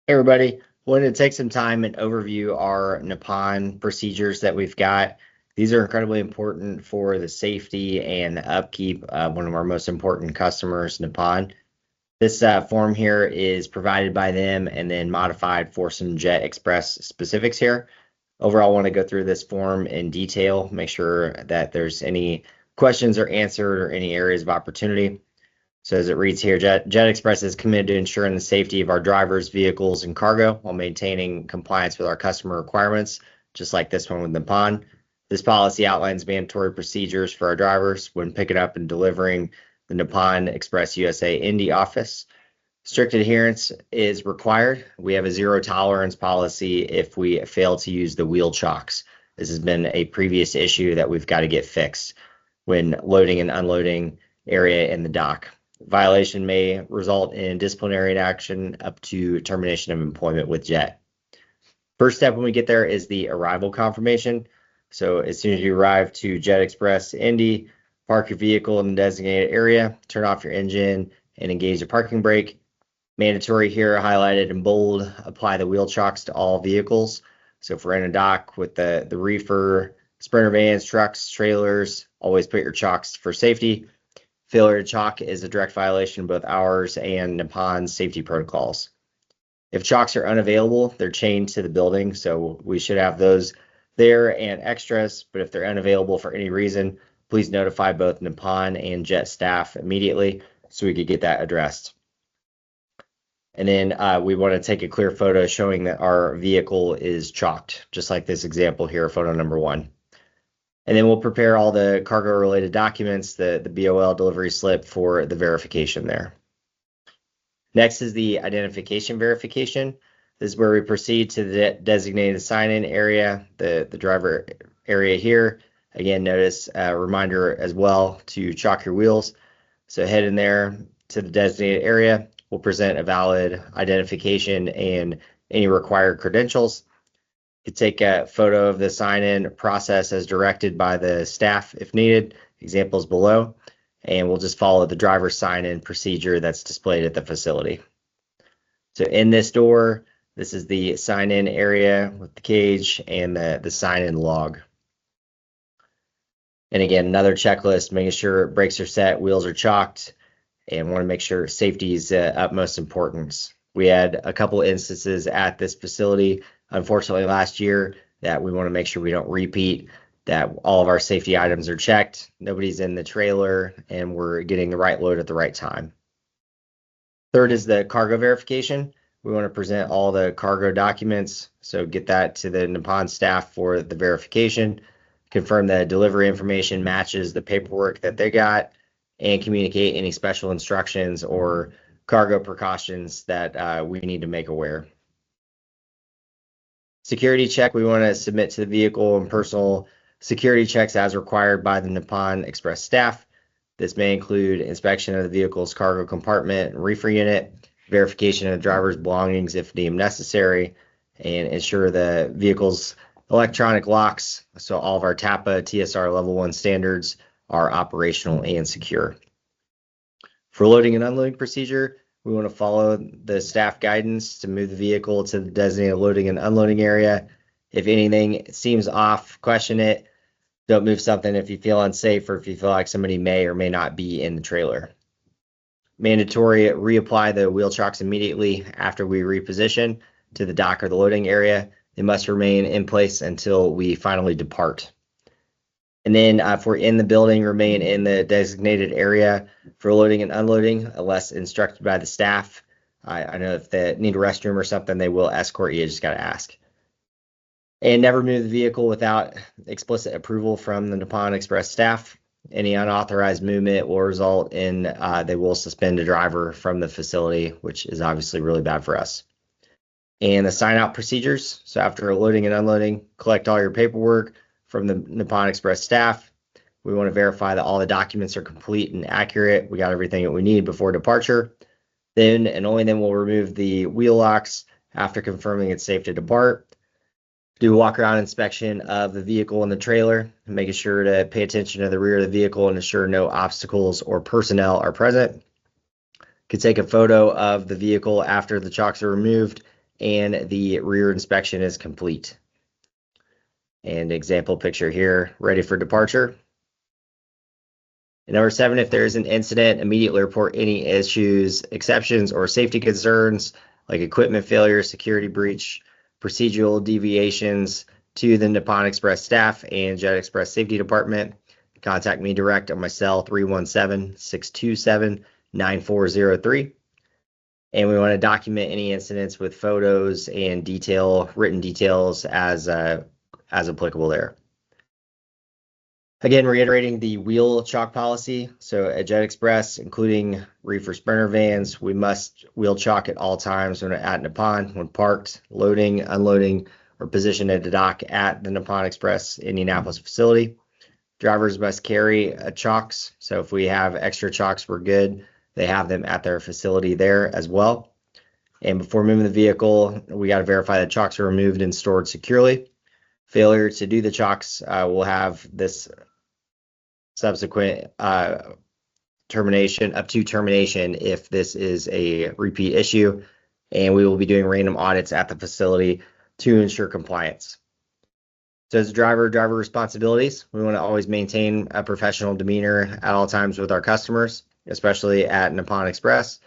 Hey everybody, wanted to take some time and overview our NIPPON procedures that we've got. These are incredibly important for the safety and the upkeep of one of our most important customers, NIPPON. This form here is provided by them and then modified for some Jett Express specifics here. Overall, I want to go through this form in detail, make sure that there's any questions are answered or any areas of opportunity. So as it reads here, Jett Express is committed to ensuring the safety of our drivers, vehicles, and cargo while maintaining compliance with our customer requirements, just like this one with NIPPON. This policy outlines mandatory procedures for our drivers when picking up and delivering the NIPPON Express USA Indy office. Strict adherence is required. We have a zero tolerance policy if we fail to use the wheel chocks. This has been a previous issue that we've got to get fixed when loading and unloading area in the dock. Violation may result in disciplinary action up to termination of employment with Jett. First step when we get there is the arrival confirmation. So as soon as you arrive to Jett Express Indy, park your vehicle in the designated area, turn off your engine, and engage the parking brake. Mandatory here, highlighted in bold, apply the wheel chocks to all vehicles. So if we're in a dock with the reefer, sprinter vans, trucks, trailers, always put your chocks for safety. Failure to chalk is a direct violation of both ours and NIPPON's safety protocols. If chocks are unavailable, they're chained to the building, so we should have those there and extras, but if they're unavailable for any reason, please notify both NIPPON and Jett staff immediately so we could get that addressed. And then we want to take a clear photo showing that our vehicle is chalked, just like this example here, photo number 1. And then we'll prepare all the cargo-related documents, the BOL delivery slip for the verification there. Next is the identification verification. This is where we proceed to the designated sign-in area, the driver area here. Again, notice a reminder as well to chalk your wheels. So head in there to the designated area. We'll present a valid identification and any required credentials. You could take a photo of the sign-in process as directed by the staff if needed, examples below, and we'll just follow the driver sign-in procedure that's displayed at the facility. So in this door, this is the sign-in area with the cage and the sign-in log. And again, another checklist, making sure brakes are set, wheels are chalked, and want to make sure safety is utmost importance. We had a couple instances at this facility, unfortunately last year, that we want to make sure we don't repeat, that all of our safety items are checked, nobody's in the trailer, and we're getting the right load at the right time. Third is the cargo verification. We want to present all the cargo documents, so get that to the NIPPON staff for the verification, confirm that delivery information matches the paperwork that they got, and communicate any special instructions or cargo precautions that we need to make aware. Security check, we want to submit to the vehicle and personal security checks as required by the NIPPON Express staff. This may include inspection of the vehicle's cargo compartment and reefer unit, verification of the driver's belongings if deemed necessary, and ensure the vehicle's electronic locks, so all of our TAPA TSR level 1 standards are operational and secure. For loading and unloading procedure, we want to follow the staff guidance to move the vehicle to the designated loading and unloading area. If anything seems off, question it. Don't move something if you feel unsafe or if you feel like somebody may or may not be in the trailer. Mandatory, reapply the wheel chocks immediately after we reposition to the dock or the loading area. They must remain in place until we finally depart. And then if we're in the building, remain in the designated area for loading and unloading, unless instructed by the staff. I know if they need a restroom or something, they will escort you. You just got to ask. And never move the vehicle without explicit approval from the NIPPON Express staff. Any unauthorized movement will result in they will suspend a driver from the facility, which is obviously really bad for us. And the sign-out procedures. So after loading and unloading, collect all your paperwork from the NIPPON Express staff. We want to verify that all the documents are complete and accurate. We got everything that we need before departure. Then and only then we'll remove the wheel locks after confirming it's safe to depart. Do a walk around inspection of the vehicle and the trailer, making sure to pay attention to the rear of the vehicle and ensure no obstacles or personnel are present. Could take a photo of the vehicle after the chocks are removed and the rear inspection is complete. And example picture here, ready for departure. And number 7, if there is an incident, immediately report any issues, exceptions, or safety concerns like equipment failure, security breach, procedural deviations to the Nippon Express staff and Jett Express Safety Department. Contact me direct on my cell 317-627-9403. And we want to document any incidents with photos and written details as applicable there. Again, reiterating the wheel chalk policy. So at Jett Express, including reefer sprinter vans, we must wheel chalk at all times when at Nippon, when parked, loading, unloading, or positioned at the dock at the Nippon Express Indianapolis facility. Drivers must carry chocks. So if we have extra chocks, we're good. They have them at their facility there as well. And before moving the vehicle, we got to verify that chocks are removed and stored securely. Failure to do the chocks will have this subsequent termination, up to termination if this is a repeat issue, and we will be doing random audits at the facility to ensure compliance. So as a driver responsibilities, we want to always maintain a professional demeanor at all times with our customers, especially at Nippon Express.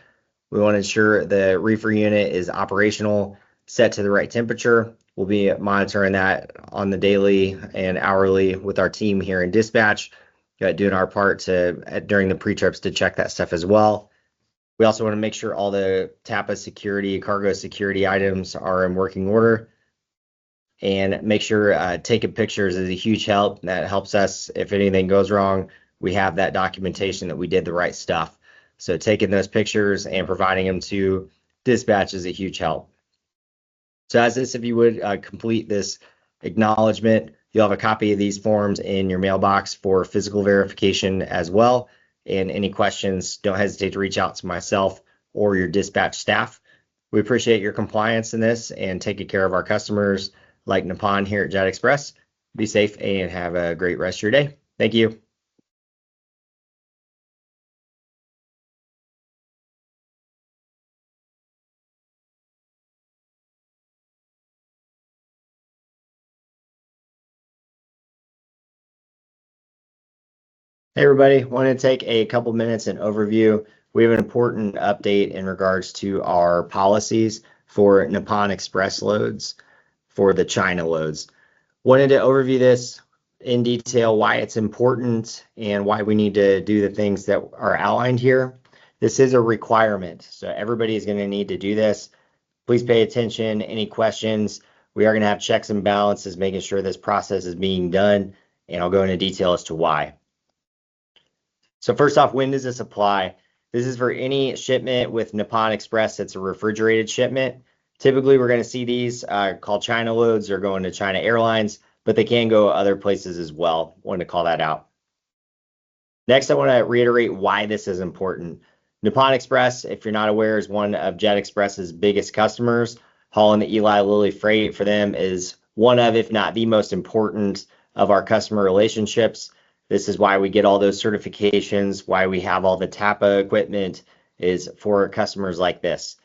We want to ensure the reefer unit is operational, set to the right temperature. We'll be monitoring that on the daily and hourly with our team here in dispatch, doing our part during the pre-trips to check that stuff as well. We also want to make sure all the TAPA security, cargo security items are in working order, and make sure taking pictures is a huge help. That helps us if anything goes wrong. We have that documentation that we did the right stuff. So taking those pictures and providing them to dispatch is a huge help. So as this, if you would complete this acknowledgement, you'll have a copy of these forms in your mailbox for physical verification as well. And any questions, don't hesitate to reach out to myself or your dispatch staff. We appreciate your compliance in this and taking care of our customers like Nippon here at Jett Express. Be safe and have a great rest of your day. Thank you. Hey everybody, wanted to take a couple minutes and overview. We have an important update in regards to our policies for Nippon Express loads for the China loads. Wanted to overview this in detail, why it's important and why we need to do the things that are outlined here. This is a requirement, so everybody is going to need to do this. Please pay attention. Any questions? We are going to have checks and balances, making sure this process is being done, and I'll go into detail as to why. So first off, when does this apply? This is for any shipment with Nippon Express that's a refrigerated shipment. Typically, we're going to see these called China loads or going to China Airlines, but they can go other places as well. Wanted to call that out. Next, I want to reiterate why this is important. Nippon Express, if you're not aware, is one of Jett Express's biggest customers. Hauling the Eli Lilly freight for them is one of, if not the most important of our customer relationships. This is why we get all those certifications, why we have all the TAPA equipment, is for customers like this.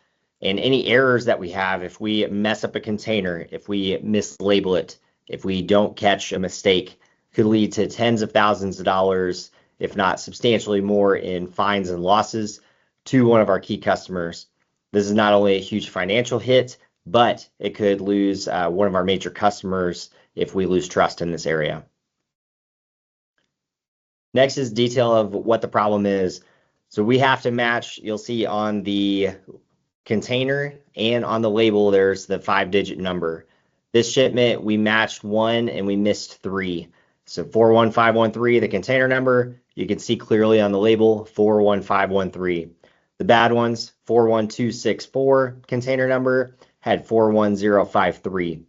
And any errors that we have, if we mess up a container, if we mislabel it, if we don't catch a mistake, could lead to tens of thousands of dollars, if not substantially more, in fines and losses to one of our key customers. This is not only a huge financial hit, but it could lose one of our major customers if we lose trust in this area. Next is detail of what the problem is. So we have to match, you'll see on the container and on the label, there's the 5-digit number. This shipment, we matched 1 and we missed 3. So 41513, the container number, you can see clearly on the label, 41513. The bad ones, 41264 container number, had 41053.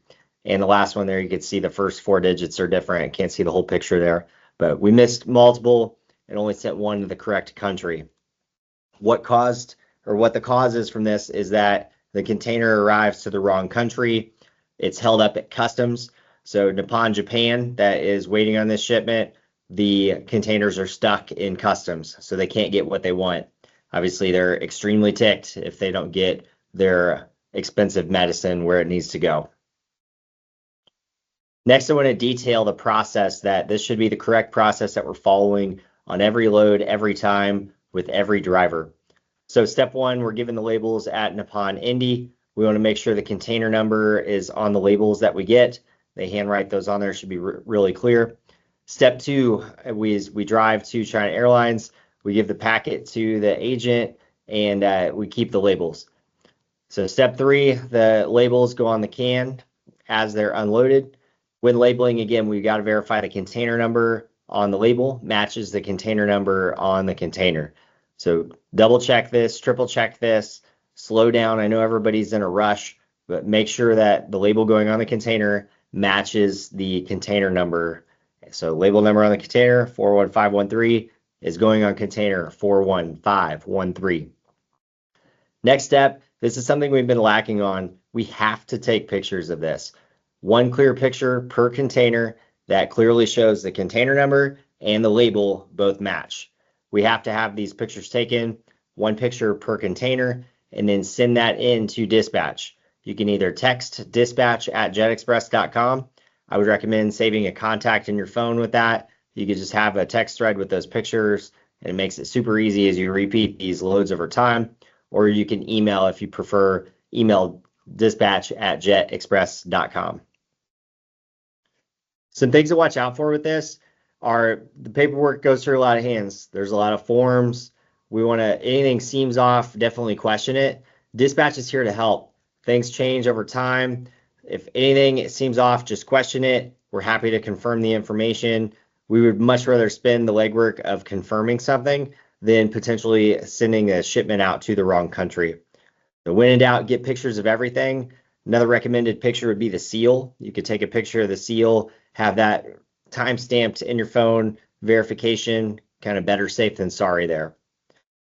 And the last one there, you can see the first 4 digits are different. Can't see the whole picture there. But we missed multiple and only sent one to the correct country. What the cause is from this is that the container arrives to the wrong country. It's held up at customs. So Nippon, Japan, that is waiting on this shipment, the containers are stuck in customs, so they can't get what they want. Obviously, they're extremely ticked if they don't get their expensive medicine where it needs to go. Next, I want to detail the process that this should be the correct process that we're following on every load, every time, with every driver. So step one, we're given the labels at NIPPON Indy. We want to make sure the container number is on the labels that we get. They handwrite those on there, should be really clear. Step two, we drive to China Airlines. We give the packet to the agent and we keep the labels. So step three, the labels go on the can as they're unloaded. When labeling, again, we got to verify the container number on the label matches the container number on the container. So double check this, triple check this, slow down. I know everybody's in a rush, but make sure that the label going on the container matches the container number. So label number on the container, 41513, is going on container 41513. Next step, this is something we've been lacking on. We have to take pictures of this. One clear picture per container that clearly shows the container number and the label both match. We have to have these pictures taken, one picture per container, and then send that in to dispatch. You can either text dispatch@jettexpress.com. I would recommend saving a contact in your phone with that. You could just have a text thread with those pictures, and it makes it super easy as you repeat these loads over time. Or you can email if you prefer, email dispatch@jettexpress.com. Some things to watch out for with this are the paperwork goes through a lot of hands. There's a lot of forms. We want to, anything seems off, definitely question it. Dispatch is here to help. Things change over time. If anything seems off, just question it. We're happy to confirm the information. We would much rather spend the legwork of confirming something than potentially sending a shipment out to the wrong country. So when in doubt, get pictures of everything. Another recommended picture would be the seal. You could take a picture of the seal, have that time stamped in your phone, verification, kind of better safe than sorry there.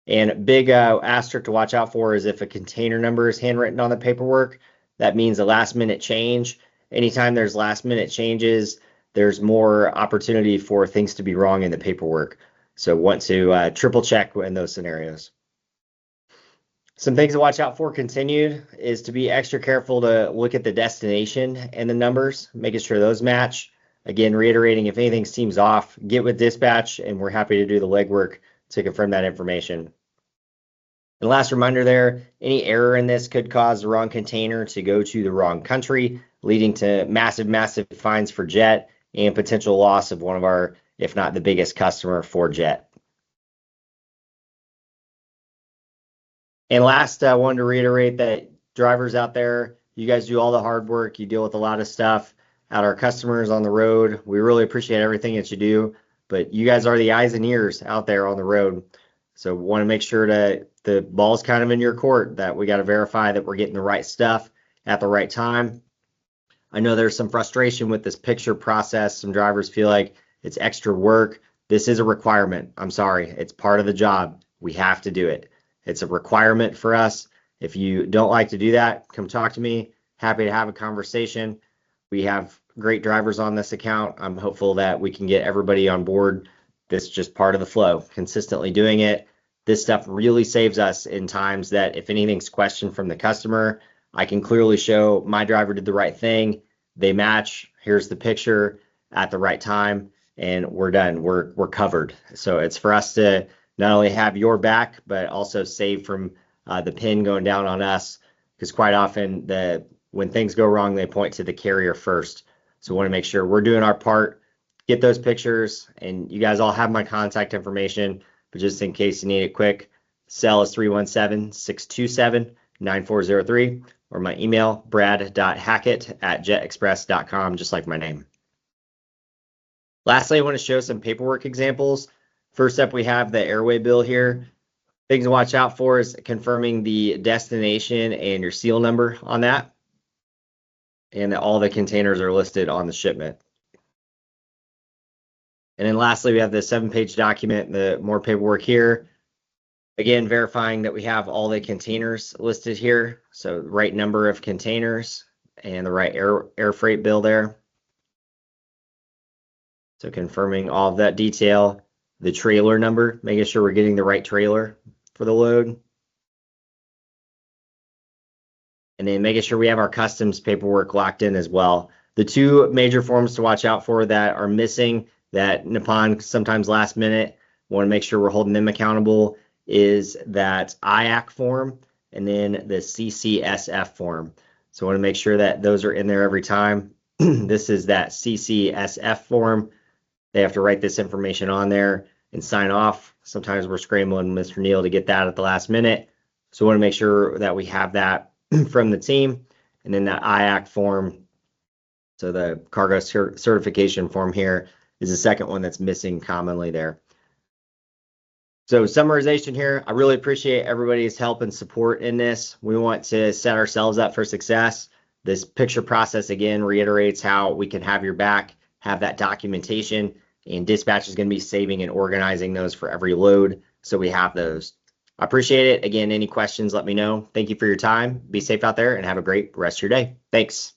And a big asterisk to watch out for is if a container number is handwritten on the paperwork, that means a last minute change. Anytime there's last minute changes, there's more opportunity for things to be wrong in the paperwork. So want to triple check in those scenarios. Some things to watch out for continued is to be extra careful to look at the destination and the numbers, making sure those match. Again, reiterating, if anything seems off, get with dispatch and we're happy to do the legwork to confirm that information. And last reminder there, any error in this could cause the wrong container to go to the wrong country, leading to massive fines for Jett and potential loss of one of our, if not the biggest customer for Jett. And last, I wanted to reiterate that drivers out there, you guys do all the hard work. You deal with a lot of stuff at our customers on the road. We really appreciate everything that you do, but you guys are the eyes and ears out there on the road. So want to make sure that the ball's kind of in your court, that we got to verify that we're getting the right stuff at the right time. I know there's some frustration with this picture process. Some drivers feel like it's extra work. This is a requirement. I'm sorry. It's part of the job. We have to do it. It's a requirement for us. If you don't like to do that, come talk to me. Happy to have a conversation. We have great drivers on this account. I'm hopeful that we can get everybody on board. This is just part of the flow, consistently doing it. This stuff really saves us in times that if anything's questioned from the customer, I can clearly show my driver did the right thing. They match. Here's the picture at the right time, and we're done. We're covered. So it's for us to not only have your back, but also save from the pin going down on us, because quite often when things go wrong, they point to the carrier first. So we want to make sure we're doing our part, get those pictures, and you guys all have my contact information, but just in case you need it quick, cell is 317-627-9403, or my email, brad.hackett@jettexpress.com, just like my name. Lastly, I want to show some paperwork examples. First up, we have the airway bill here. Things to watch out for is confirming the destination and your seal number on that, and that all the containers are listed on the shipment. And then lastly, we have the 7-page document, the more paperwork here. Again, verifying that we have all the containers listed here. So right number of containers and the right air freight bill there. So confirming all of that detail, the trailer number, making sure we're getting the right trailer for the load. and then making sure we have our customs paperwork locked in as well. The two major forms to watch out for that are missing that Nippon sometimes last minute want to make sure we're holding them accountable is that IAC form and then the CCSF form. So I want to make sure that those are in there every time. This is that CCSF form. They have to write this information on there and sign off. Sometimes we're scrambling Mr. Neal to get that at the last minute. So I want to make sure that we have that from the team. And then that IAC form, so the cargo certification form here, is the second one that's missing commonly there. So summarization here, I really appreciate everybody's help and support in this. We want to set ourselves up for success. This picture process, again, reiterates how we can have your back, have that documentation, and dispatch is going to be saving and organizing those for every load, so we have those. I appreciate it. Again, any questions, let me know. Thank you for your time. Be safe out there and have a great rest of your day. Thanks.